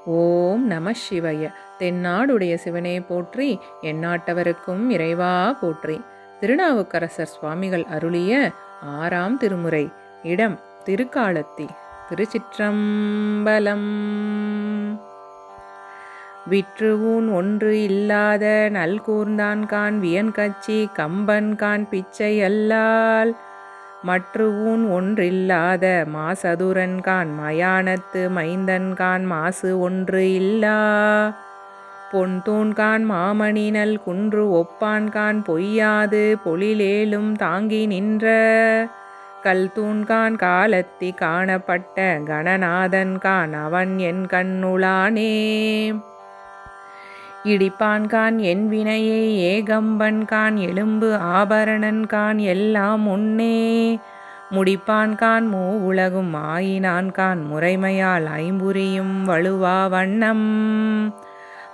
ஓம் நம சிவய. தென்னாடுடைய சிவனே போற்றி, எந்நாட்டவருக்கும் இறைவா போற்றி. திருநாவுக்கரசர் சுவாமிகள் அருளிய 6ஆம் திருமுறை. இடம் திருக்காலத்தி. திருச்சிற்றம்பலம். விற்றுஊன் ஒன்று இல்லாத நல்கூர்ந்தான்கான் வியன்கச்சி கம்பன்கான் பிச்சை அல்லால் மற்றுஊன் ஒன்றில்லாத மாசதுரன்கான் மயானத்து மைந்தன்கான் மாசு ஒன்று இல்லா பொன்தூண்கான் மாமணிநல் குன்று ஒப்பான்கான் பொய்யாது பொழிலேலும் தாங்கி நின்ற கல்தூண்கான் காலத்தி காணப்பட்ட கணநாதன்கான் அவன் என் கண்ணுளானே. இடிப்பான்கான் என் வினையை ஏகம்பன்கான் எலும்பு ஆபரணன்கான் எல்லாம் உன்னே முடிப்பான்கான் மூவுலகும் ஆயினான்கான் முறைமையால் ஐம்புரியும் வலுவா வண்ணம்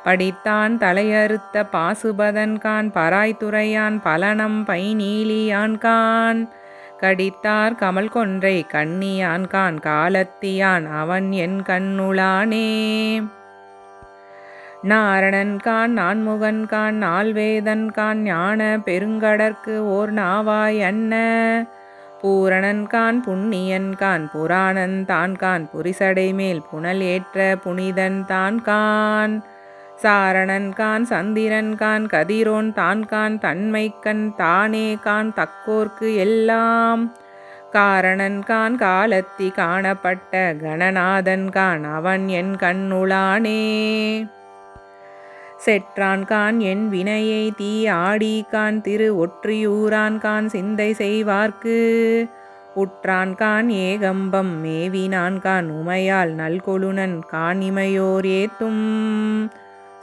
படித்தான் தலையறுத்த பாசுபதன்கான் பராய்த்துறையான் பலனம் பைநீலியான்கான் கடித்தார் கமல் கொன்றை கண்ணியான்கான் காலத்தியான் அவன் என் கண்ணுளானே. நாரணன்கான் நான்முகன்கான் நால்வேதன்கான் ஞான பெருங்கடற்கு ஓர் நாவாய் அன்ன பூரணன்கான் புண்ணியன்கான் புராணன் தான்கான் புரிசடை மேல் புனல் ஏற்ற புனிதன் தான்கான் சாரணன்கான் சந்திரன்கான் கதிரோன் தான்கான் தன்மைக்கண் தானே கான் தக்கோர்க்கு எல்லாம் காரணன்கான் காலத்தி காணப்பட்ட கணநாதன்கான் அவன் என் கண்ணுளானே. செற்றான்கான் என் வினையை தீ ஆடிக்கான் திரு ஒற்றியூரான்கான் சிந்தை செய்வார்க்கு உற்றான்கான் ஏகம்பம் மேவினான்கான் உமையால் நல்கொழுனன் கான் இமையோர் ஏத்தும்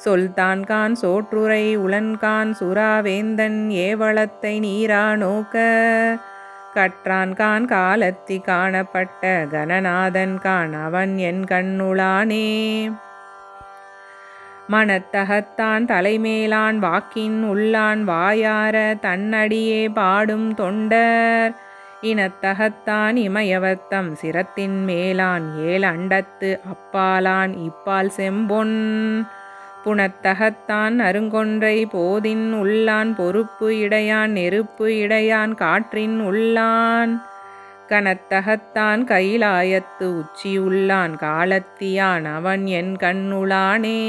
சொல்தான்கான் சோற்றுரை உளன்கான் சுறாவேந்தன் ஏவளத்தை நீரா நோக்க கற்றான்கான் காலத்தி காணப்பட்ட கணநாதன்கான் அவன் என் கண்ணுளானே. மனத்தகத்தான் தலைமேலான் வாக்கின் உள்ளான் வாயார தன்னடியே பாடும் தொண்டர் இனத்தகத்தான் இமயவத்தம் சிரத்தின் மேலான் ஏழ் அண்டத்து அப்பாலான் இப்பால் செம்பொன் புனத்தகத்தான் அருங்கொன்றை போதின் உள்ளான் பொறுப்பு இடையான் நெருப்பு இடையான் காற்றின் உள்ளான் கனத்தகத்தான் கைலாயத்து உச்சியுள்ளான் காலத்தியான் அவன் என் கண்ணுளானே.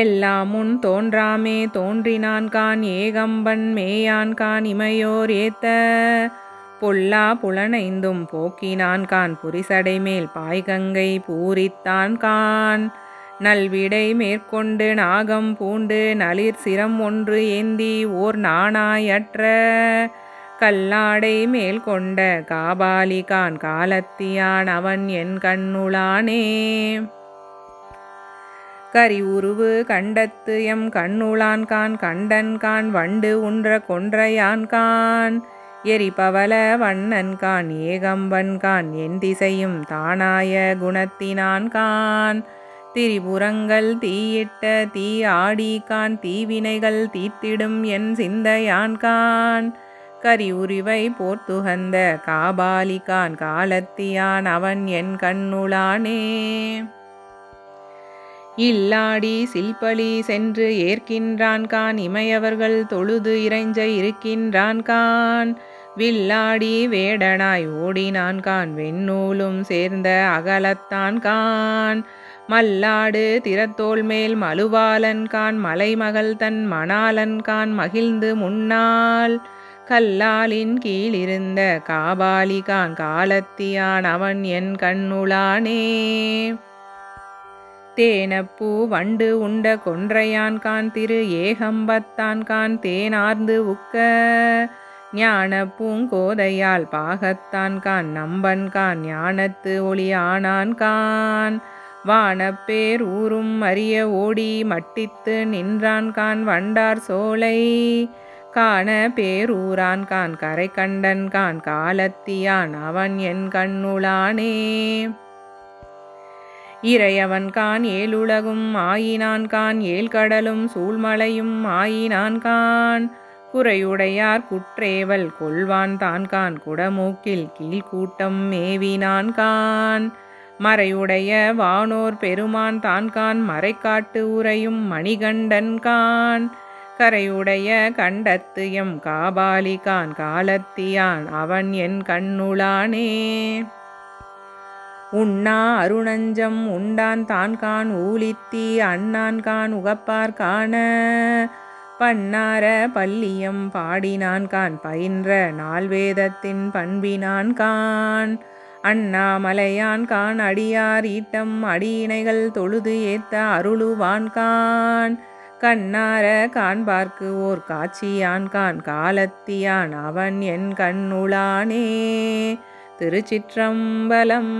எல்லாம் முன் தோன்றாமே தோன்றினான்கான் ஏகம்பன் மேயான்கான் இமையோர் ஏத்த பொல்லா புலனைந்தும் போக்கினான்கான் புரிசடை மேல் பாய்கங்கை பூரித்தான்கான் நல்விடை மேற்கொண்டு நாகம் பூண்டு நளிர் சிரம் ஒன்று ஏந்தி ஓர் நாணாயற்ற கல்லாடை மேல் கொண்ட காபாலிகான் காலத்தியான் அவன் என் கண்ணுளானே. கரி உருவு கண்டத்து எம் கண்ணுளான்கான் கண்டன்கான் வண்டு உன்ற கொன்றையான்கான் எரிபவல வண்ணன்கான் ஏகம்பன்கான் என் திசையும் தானாய குணத்தினான்கான் திரிபுரங்கள் தீயிட்ட தீ ஆடிக்கான் தீவினைகள் தீர்த்திடும் என் சிந்தையான்கான் கரி உரிவை போர்த்துகந்த காபாலிகான் காலத்தியான் அவன் என் கண்ணுளானே. இல்லாடி சில்பலி சென்று ஏற்கின்றான்கான் இமையவர்கள் தொழுது இறைஞ்ச இருக்கின்றான்கான் வில்லாடி வேடனாய் ஓடினான்கான் வெண்ணூலும் சேர்ந்த அகலத்தான்கான் மல்லாடு திறத்தோள் மேல் மலுவாலன்கான் மலைமகள் தன் மணாலன்கான் மகிழ்ந்து முன்னால் கல்லாலின் கீழிருந்த காபாலிகான் காலத்தியான் அவன் என் கண்ணுளானே. தேனப்பூ வண்டு உண்ட கொன்றையான்கான் திரு ஏகம்பத்தான்கான் தேனார்ந்து உக்க ஞான பூங்கோதையால் பாகத்தான்கான் நம்பன்கான் ஞானத்து ஒளி ஆனான்கான் வானப்பேர் ஊரும் அறிய ஓடி மட்டித்து நின்றான்கான் வண்டார் சோலை காண பேரூரான்கான் கரை கண்டன்கான் காலத்தியான் அவன் என் கண்ணுளானே. இறையவன்கான் ஏழுலகும் ஆயினான்கான் ஏழ்கடலும் சூழ்மலையும் ஆயினான்கான் குறையுடையார் குற்றேவல் கொள்வான் தான்கான் குடமூக்கில் கீழ்கூட்டம் மேவினான்கான் மறையுடைய வானோர் பெருமான் தான்கான் மறைக்காட்டு உறையும் மணிகண்டன் கான் கரையுடைய கண்டத்து எம் காபாலிகான் காலத்தியான் அவன் என் கண்ணுளானே. உண்ணா அருணஞ்சம் உண்டான் தான்கான் ஊலித்தி அண்ணான்கான் உகப்பார் காண பன்னார பல்லியம் பாடினான்கான் பயின்ற நால்வேதத்தின் பண்பினான்கான் அண்ணாமலையான்கான் அடியார் ஈட்டம் அடியினைகள் தொழுது ஏத்த அருளுவான்கான் கண்ணார காண்பார்க்கு ஓர் காட்சியான்கான் காலத்தியான் அவன் என் கண்ணுளானே. திருச்சிற்றம்பலம்.